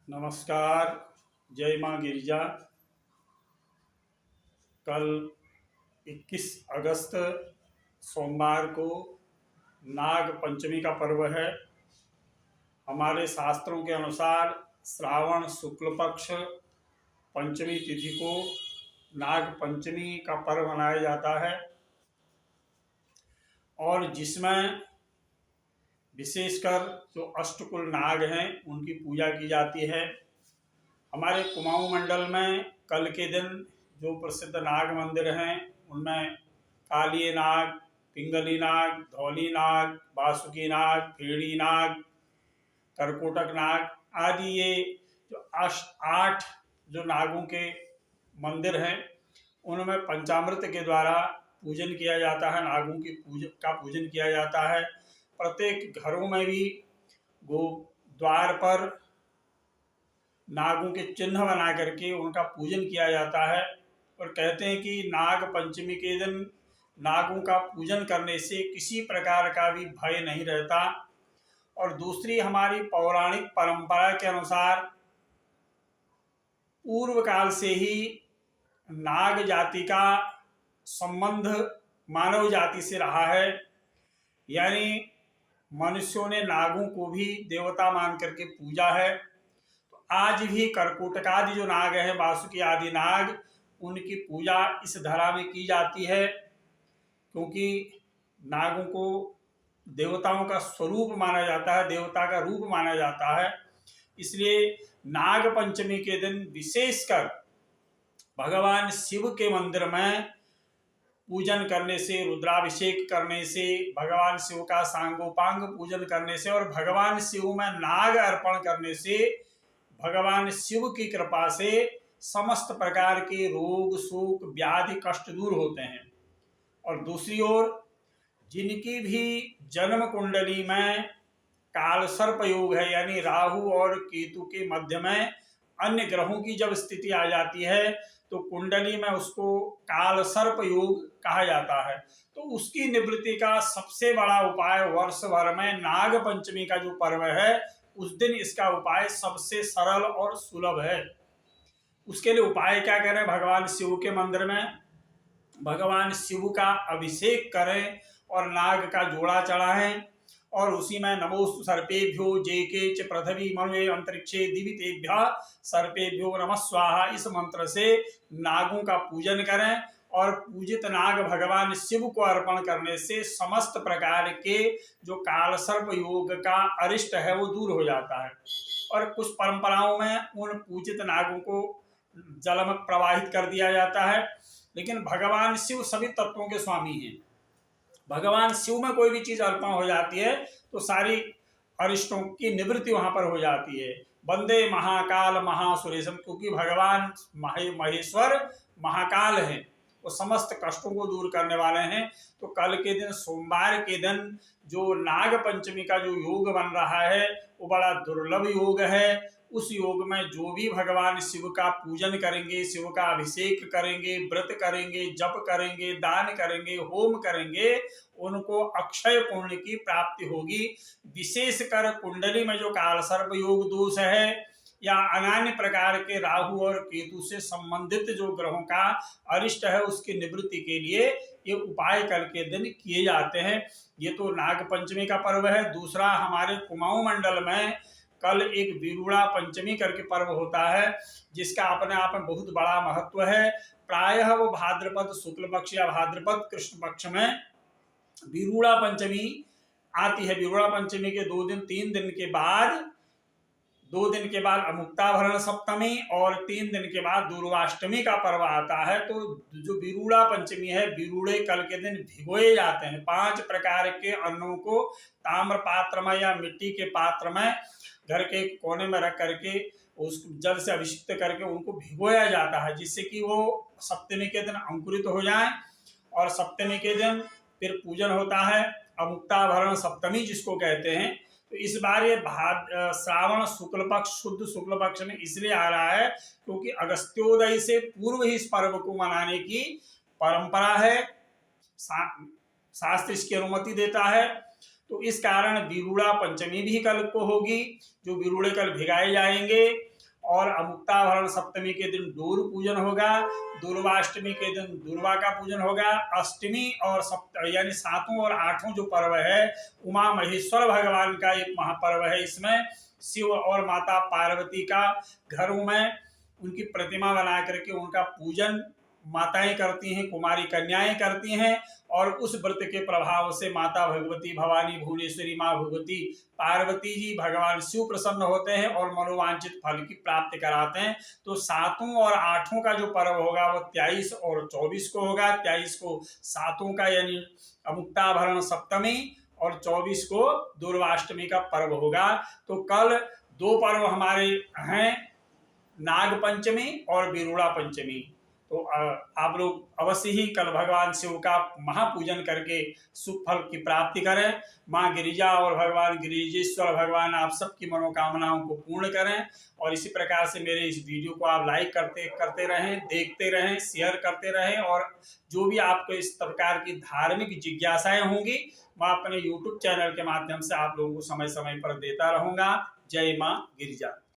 नमस्कार। जय माँ गिरिजा। कल 21 अगस्त सोमवार को नाग पंचमी का पर्व है। हमारे शास्त्रों के अनुसार श्रावण शुक्ल पक्ष पंचमी तिथि को नाग पंचमी का पर्व मनाया जाता है और जिसमें विशेषकर जो अष्टकुल नाग हैं उनकी पूजा की जाती है। हमारे कुमाऊं मंडल में कल के दिन जो प्रसिद्ध नाग मंदिर हैं उनमें कालिए नाग, पिंगली नाग, धौली नाग, बासुकी नाग, फेड़ी नाग, करकोटक नाग आदि ये जो 8 जो नागों के मंदिर हैं उनमें पंचामृत के द्वारा पूजन किया जाता है। नागों की पूजन किया जाता है। प्रत्येक घरों में भी द्वार पर नागों के चिन्ह बना करके उनका पूजन किया जाता है और कहते हैं कि नाग पंचमी के दिन नागों का पूजन करने से किसी प्रकार का भी भय नहीं रहता। और दूसरी हमारी पौराणिक परंपरा के अनुसार पूर्व काल से ही नाग जाति का संबंध मानव जाति से रहा है, यानी मनुष्यों ने नागों को भी देवता मान करके पूजा है। तो आज भी करकोटक आदि जो नाग हैं, वासुकी आदि नाग, उनकी पूजा इस धरा में की जाती है क्योंकि नागों को देवताओं का स्वरूप माना जाता है, देवता का रूप माना जाता है। इसलिए नाग पंचमी के दिन विशेषकर भगवान शिव के मंदिर में पूजन करने से, रुद्राभिषेक करने से, भगवान शिव का सांगोपांग पूजन करने से और भगवान शिव में नाग अर्पण करने से भगवान शिव की कृपा से समस्त प्रकार के रोग, शोक, व्याधि, कष्ट दूर होते हैं। और दूसरी ओर जिनकी भी जन्म कुंडली में काल सर्प योग है, यानी राहु और केतु के मध्य में अन्य ग्रहों की जब स्थिति आ जाती है तो कुंडली में उसको काल सर्प योग कहा जाता है। तो उसकी निवृत्ति का सबसे बड़ा उपाय वर्ष भर में नाग पंचमी का जो पर्व है उस दिन इसका उपाय सबसे सरल और सुलभ है। उसके लिए उपाय क्या करें? भगवान शिव के मंदिर में भगवान शिव का अभिषेक करें और नाग का जोड़ा चढ़ाएं और उसी में नमोस्तु सर्पेभ्यो जेके च पृथ्वी मनुये अंतरिक्षे दिवितेभ्यः सर्पेभ्यो नमः स्वाहा इस मंत्र से नागों का पूजन करें और पूजित नाग भगवान शिव को अर्पण करने से समस्त प्रकार के जो काल सर्प योग का अरिष्ट है वो दूर हो जाता है। और कुछ परंपराओं में उन पूजित नागों को जल में प्रवाहित कर दिया जाता है, लेकिन भगवान शिव सभी तत्वों के स्वामी हैं। भगवान शिव में कोई भी चीज अर्पण हो जाती है तो सारी अरिष्टों की निवृत्ति वहां पर हो जाती है। वंदे महाकाल महासुरेशम, क्योंकि भगवान महेश्वर महाकाल हैं, वो समस्त कष्टों को दूर करने वाले हैं। तो कल के दिन सोमवार के दिन जो नाग पंचमी का जो योग बन रहा है वो बड़ा दुर्लभ योग है। उस योग में जो भी भगवान शिव का पूजन करेंगे, शिव का अभिषेक करेंगे, व्रत करेंगे, जप करेंगे, दान करेंगे, होम करेंगे, उनको अक्षय पुण्य की प्राप्ति होगी। विशेषकर कुंडली में जो काल सर्प योग दोष है या अन्य प्रकार के राहु और केतु से संबंधित जो ग्रहों का अरिष्ट है उसकी निवृत्ति के लिए ये उपाय कल के दिन किए जाते हैं। ये तो नाग पंचमी का पर्व है। दूसरा, हमारे कुमाऊं मंडल में कल एक वीरूड़ा पंचमी करके पर्व होता है जिसका अपने आप में बहुत बड़ा महत्व है। प्रायः वो भाद्रपद शुक्ल पक्ष या भाद्रपद कृष्ण पक्ष में वीरूड़ा पंचमी आती है। वीरूड़ा पंचमी के 3 दिन के बाद 2 दिन के बाद अमुक्ताभरण सप्तमी और 3 दिन के बाद दुर्वाष्टमी का पर्व आता है। तो जो वीरूड़ा पंचमी है, वीरूड़े कल के दिन भिगोए जाते हैं। 5 प्रकार के अन्नों को ताम्र पात्र में या मिट्टी के पात्र में घर के कोने में रख करके उस जल से अभिषिक्त करके उनको भिगोया जाता है, जिससे कि वो सप्तमी के दिन अंकुरित हो जाए। और सप्तमी के दिन फिर पूजन होता है, अमुक्ताभरण सप्तमी जिसको कहते हैं। तो इस बार ये श्रावण शुक्ल पक्ष, शुद्ध शुक्ल पक्ष में इसलिए आ रहा है क्योंकि अगस्त्योदय से पूर्व ही इस पर्व को मनाने की परंपरा है, शास्त्र इसकी अनुमति देता है। तो इस कारण वीरूड़ा पंचमी भी कल को होगी। जो वीरूड़े कल भिगाए जाएंगे और अमुक्ताभरण सप्तमी के दिन डोर पूजन होगा, दुर्वाष्टमी के दिन दुर्वा का पूजन होगा, अष्टमी और यानी सातों और आठों जो पर्व है उमा महेश्वर भगवान का एक महापर्व है। इसमें शिव और माता पार्वती का घरों में उनकी प्रतिमा बना करके उनका पूजन माताएं करती हैं, कुमारी कन्याएं करती हैं, और उस व्रत के प्रभाव से माता भगवती भवानी भुवनेश्वरी माँ भगवती पार्वती जी भगवान शिव प्रसन्न होते हैं और मनोवांछित फल की प्राप्ति कराते हैं। तो सातों और आठों का जो पर्व होगा वो 23 और 24 को होगा। 23 को सातों का यानी अमुक्ताभरण सप्तमी और 24 को दुर्वाष्टमी का पर्व होगा। तो कल दो पर्व हमारे हैं, नाग पंचमी और बिरुड़ा पंचमी। तो आप लोग अवश्य ही कल भगवान शिव का महापूजन करके शुभ फल की प्राप्ति करें। माँ गिरिजा और भगवान गिरिजेश्वर भगवान आप सबकी मनोकामनाओं को पूर्ण करें। और इसी प्रकार से मेरे इस वीडियो को आप लाइक करते रहें, देखते रहें, शेयर करते रहें, और जो भी आपको इस प्रकार की धार्मिक जिज्ञासाएं होंगी मैं अपने YouTube चैनल के माध्यम से आप लोगों को समय समय पर देता रहूँगा। जय माँ गिरिजा।